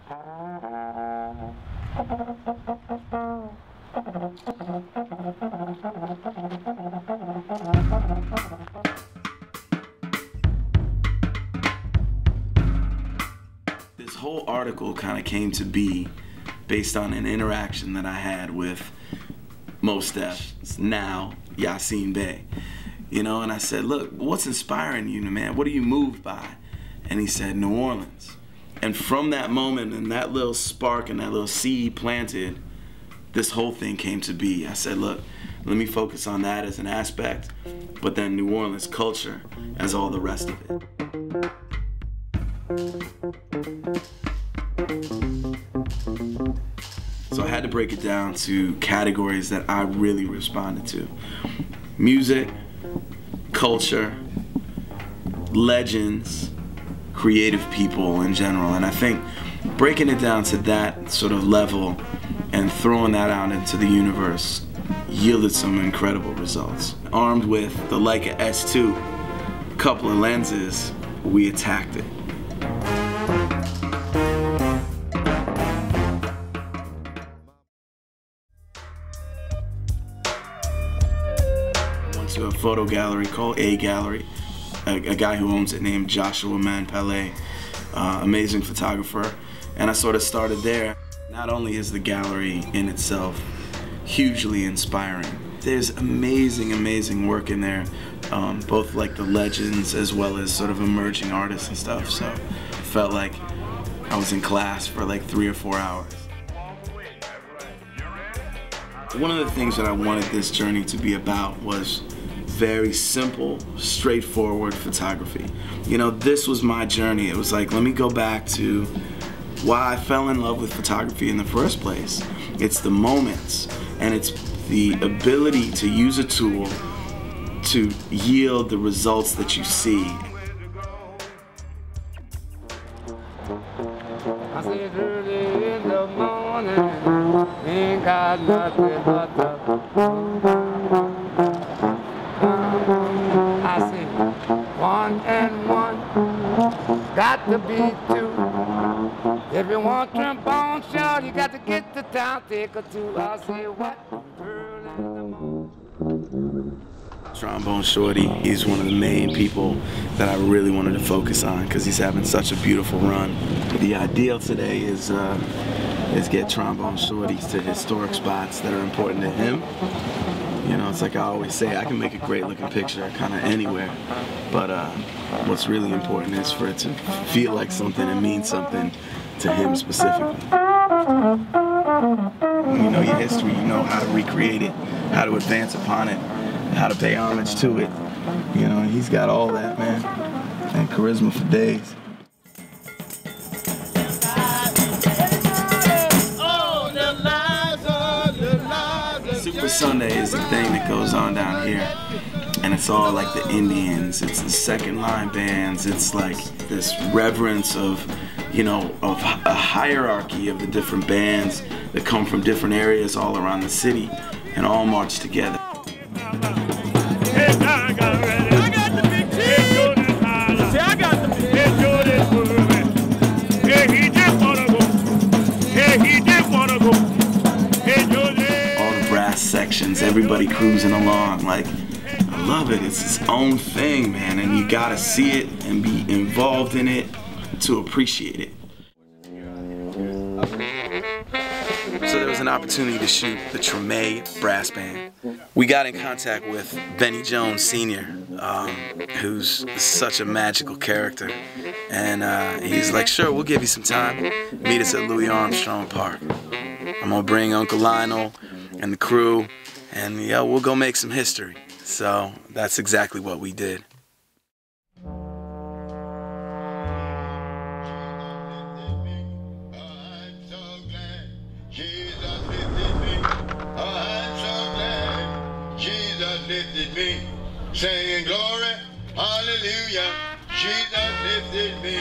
This whole article kind of came to be based on an interaction that I had with Mos Def, now Yasin Bey. You know, and I said, look, what's inspiring you, man? What are you moved by? And he said, New Orleans. And from that moment and that little spark and that little seed planted, this whole thing came to be. I said, look, let me focus on that as an aspect, but then New Orleans culture as all the rest of it. So I had to break it down to categories that I really responded to. Music, culture, legends, creative people in general. And I think breaking it down to that sort of level and throwing that out into the universe yielded some incredible results. Armed with the Leica S2, a couple of lenses, we attacked it. To a photo gallery called A Gallery, a guy who owns it named Joshua Manpale, amazing photographer, and I sort of started there. Not only is the gallery in itself hugely inspiring, there's amazing, amazing work in there, both like the legends as well as sort of emerging artists and stuff, so I felt like I was in class for like 3 or 4 hours. One of the things that I wanted this journey to be about was very simple, straightforward photography. You know, this was my journey. It was like, let me go back to why I fell in love with photography in the first place. It's the moments, and it's the ability to use a tool to yield the results that you see. I said early in the morning, ain't got nothing but the I say 1 and 1 got to be 2. If you want trombone short, you got to get to town, take a 2. I say what? Trombone Shorty, he's one of the main people that I really wanted to focus on because he's having such a beautiful run. The ideal today is get Trombone Shorties to historic spots that are important to him. You know, it's like I always say, I can make a great looking picture kind of anywhere, but what's really important is for it to feel like something and mean something to him specifically. When you know your history, you know how to recreate it, how to advance upon it, how to pay homage to it. You know, and he's got all that, man, and charisma for days. Super Sunday is the thing that goes on down here, and it's all like the Indians, it's the second line bands, it's like this reverence of, you know, of a hierarchy of the different bands that come from different areas all around the city and all march together. Sections, everybody cruising along, like, I love it. It's its own thing, man, and you gotta see it and be involved in it to appreciate it. So there was an opportunity to shoot the Treme brass band. We got in contact with Benny Jones Sr., who's such a magical character, and he's like, sure, we'll give you some time. Meet us at Louis Armstrong Park. I'm gonna bring Uncle Lionel and the crew, and yeah, we'll go make some history. So that's exactly what we did. Singing glory, hallelujah, Jesus lifted me.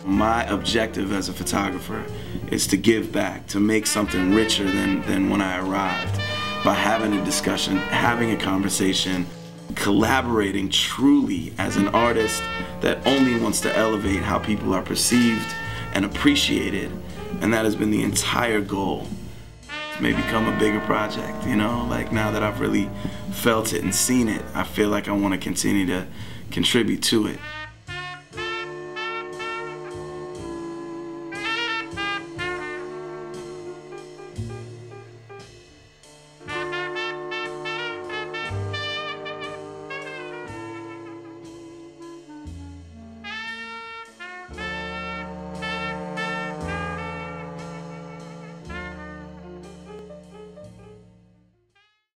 My objective as a photographer is to give back, to make something richer than when I arrived, by having a discussion, having a conversation, collaborating truly as an artist that only wants to elevate how people are perceived and appreciated. And that has been the entire goal. It may become a bigger project, you know? Like, now that I've really felt it and seen it, I feel like I want to continue to contribute to it.